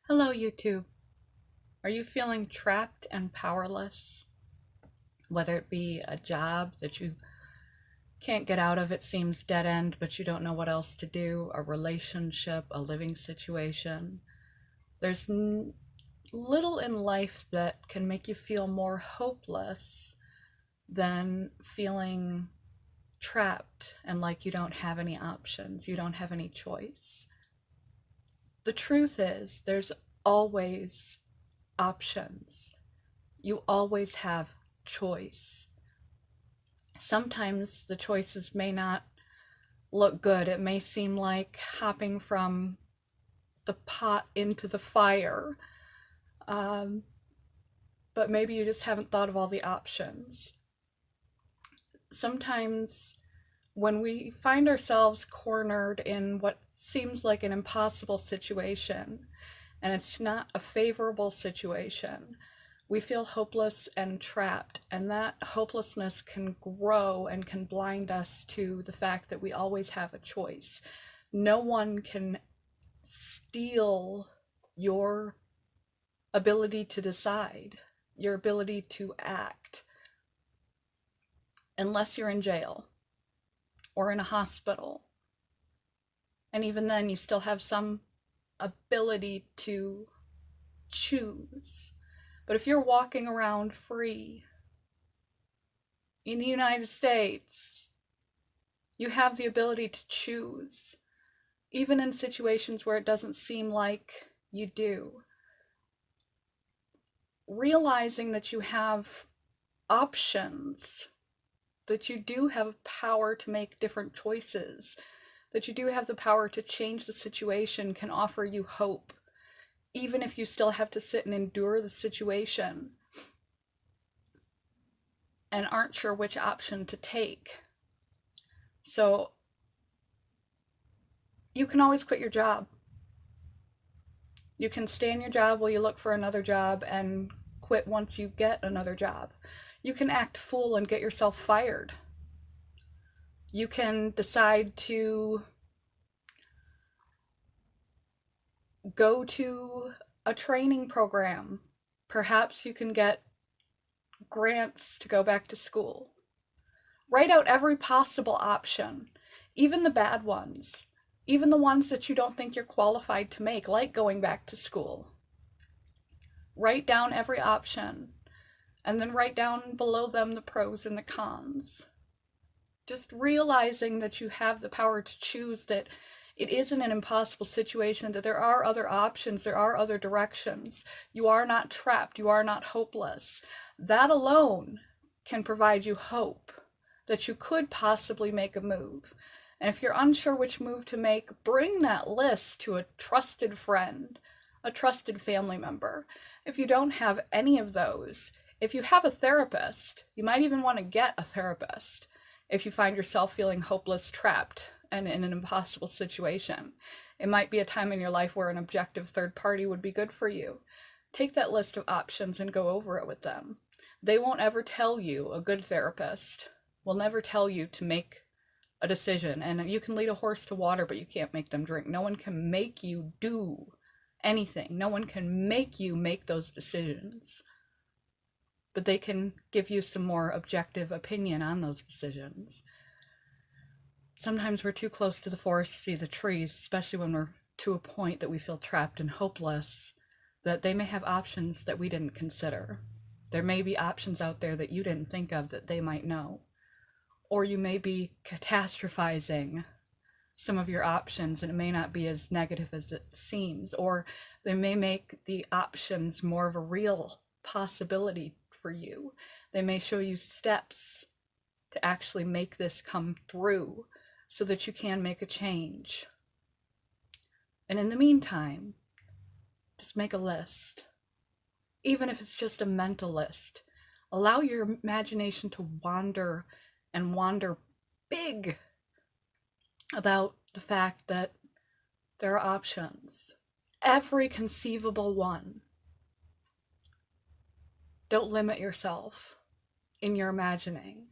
Hello, YouTube. Are you feeling trapped and powerless? Whether it be a job that you can't get out of, it seems dead end, but you don't know what else to do, a relationship, a living situation. There's little in life that can make you feel more hopeless than feeling trapped and like you don't have any options, you don't have any choice. The truth is, there's always options. You always have choice. Sometimes the choices may not look good. It may seem like hopping from the pot into the fire, um, but maybe you just haven't thought of all the options. Sometimes when we find ourselves cornered in what seems like an impossible situation, and it's not a favorable situation, we feel hopeless and trapped, and that hopelessness can grow and can blind us to the fact that we always have a choice. No one can steal your ability to decide, your ability to act, unless you're in jail or in a hospital. And even then, you still have some ability to choose. But if you're walking around free in the United States, you have the ability to choose, even in situations where it doesn't seem like you do. Realizing that you have options, that you do have power to make different choices, that you do have the power to change the situation can offer you hope, even if you still have to sit and endure the situation and aren't sure which option to take. So you can always quit your job. You can stay in your job while you look for another job and quit once you get another job. You can act fool and get yourself fired. You can decide to go to a training program. Perhaps you can get grants to go back to school. Write out every possible option, even the bad ones, even the ones that you don't think you're qualified to make, like going back to school. Write down every option, and then write down below them the pros and the cons. Just realizing that you have the power to choose, that it isn't an impossible situation, that there are other options, there are other directions. You are not trapped, you are not hopeless. That alone can provide you hope that you could possibly make a move. And if you're unsure which move to make, bring that list to a trusted friend, a trusted family member. If you don't have any of those, if you have a therapist, you might even want to get a therapist if you find yourself feeling hopeless, trapped, and in an impossible situation. It might be a time in your life where an objective third party would be good for you. Take that list of options and go over it with them. They won't ever tell you, a good therapist will never tell you to make a decision. And you can lead a horse to water, but you can't make them drink. No one can make you do anything. No one can make you make those decisions. But they can give you some more objective opinion on those decisions. Sometimes we're too close to the forest to see the trees, especially when we're to a point that we feel trapped and hopeless, that they may have options that we didn't consider. There may be options out there that you didn't think of that they might know. Or you may be catastrophizing some of your options and it may not be as negative as it seems. Or they may make the options more of a real possibility for you. They may show you steps to actually make this come through so that you can make a change. And in the meantime, just make a list. Even if it's just a mental list, allow your imagination to wander and wander big about the fact that there are options. Every conceivable one. Don't limit yourself in your imagining,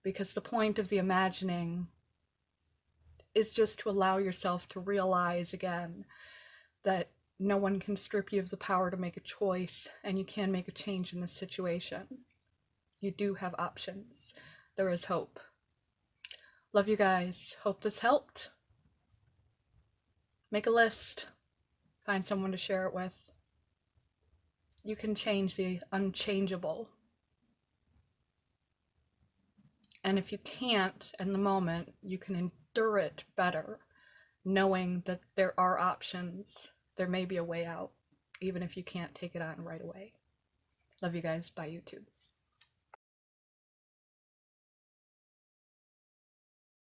because the point of the imagining is just to allow yourself to realize again that no one can strip you of the power to make a choice, and you can make a change in this situation. You do have options. There is hope. Love you guys. Hope this helped. Make a list. Find someone to share it with. You can change the unchangeable. And if you can't in the moment, you can endure it better, knowing that there are options. There may be a way out, even if you can't take it on right away. Love you guys. Bye, YouTube.